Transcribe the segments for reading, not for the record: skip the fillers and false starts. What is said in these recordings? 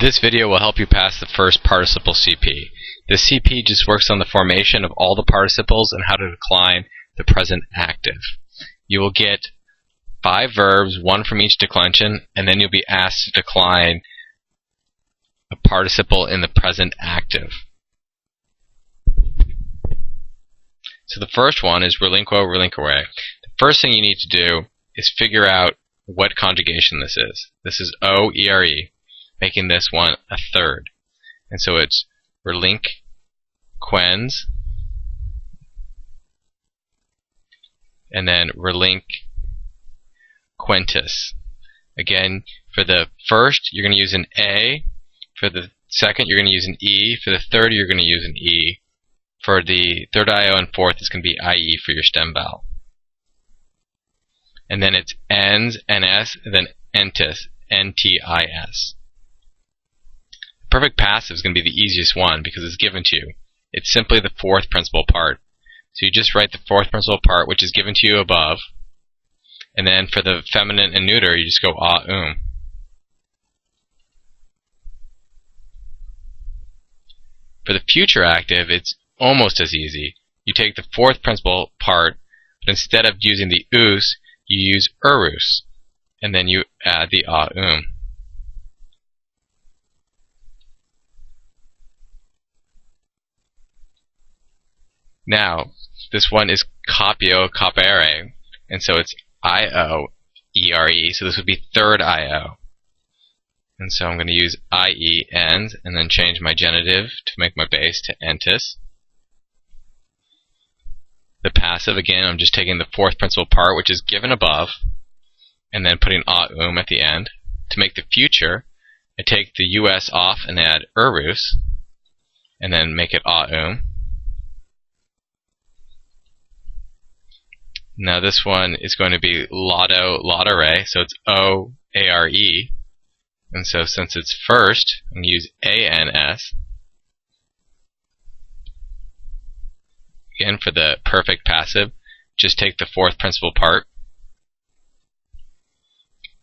This video will help you pass the first participle CP. This CP just works on the formation of all the participles and how to decline the present active. You will get 5 verbs, 1 from each declension, and then you'll be asked to decline a participle in the present active. So the first one is relinquo, relinquere. The first thing you need to do is figure out what conjugation this is. This is O-E-R-E, making this one a third. And so it's relinquens, and then relinquentis. Again, for the first, you're going to use an A. For the second, you're going to use an E. For the third, you're going to use an E. For the third IO and fourth, it's going to be IE for your stem vowel. And then it's ENS, NS, and then ENTIS, NTIS. Perfect passive is going to be the easiest one because it's given to you. It's simply the fourth principal part. So you just write the fourth principal part, which is given to you above. And then for the feminine and neuter, you just go a, For the future active, it's almost as easy. You take the fourth principal part, but instead of using the us, you use urus, and then you add the a, Now, this one is copio, capere, and so it's I-O-E-R-E, so this would be third I-O. And so I'm going to use I-E, ENS, and then change my genitive to make my base to entis. The passive, again, I'm just taking the fourth principal part, which is given above, and then putting a, at the end. To make the future, I take the us off and add urus, and then make it a. Now this one is going to be lotto, lottere, so it's O-A-R-E. And so since it's first, I'm going to use A-N-S. Again, for the perfect passive, just take the fourth principal part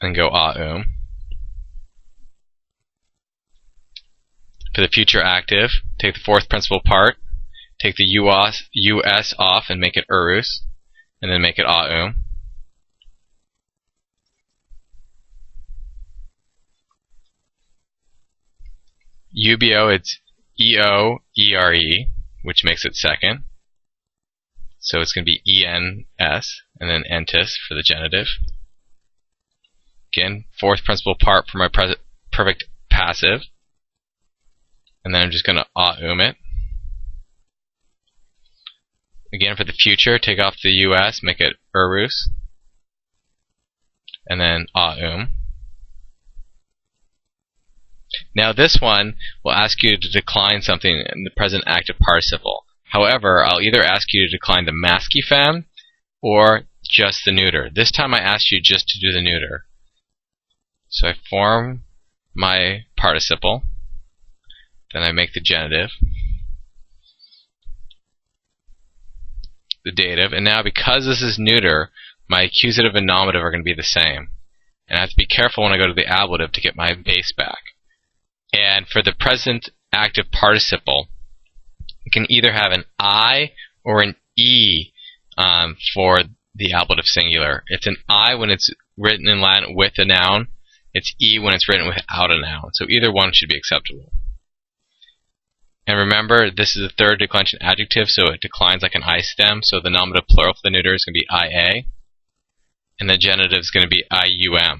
and go a. For the future active, take the fourth principal part, take the us off and make it urus, and then make it a. UBO, it's E-O-E-R-E, which makes it second. So it's going to be E-N-S, and then entis for the genitive. Again, fourth principal part for my perfect passive. And then I'm just going to a-um it. Again, for the future, take off the us, make it urus, and then a. Now this one will ask you to decline something in the present active participle. However, I'll either ask you to decline the masky fem or just the neuter. This time I asked you just to do the neuter. So I form my participle, then I make the genitive, the dative, and now because this is neuter, my accusative and nominative are going to be the same. And I have to be careful when I go to the ablative to get my base back. And for the present active participle, you can either have an I or an E for the ablative singular. It's an I when it's written in Latin with a noun. It's E when it's written without a noun. So either one should be acceptable. And remember, this is a third declension adjective, so it declines like an I stem. So the nominative plural for the neuter is going to be IA, and the genitive is going to be IUM.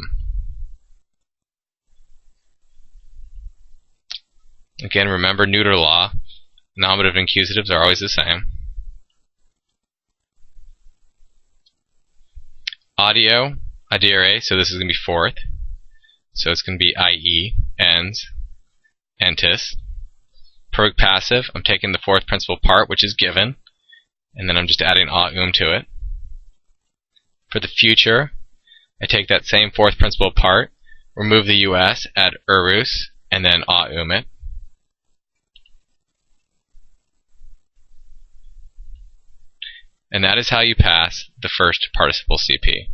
Again, remember neuter law. Nominative and accusatives are always the same. Audio, adiere, so this is going to be fourth. So it's going to be IE, ENS, entis. Perfect passive, I'm taking the fourth principal part, which is given, and then I'm just adding a to it. For the future, I take that same fourth principal part, remove the us, add urus, and then a it. And that is how you pass the first participle CP.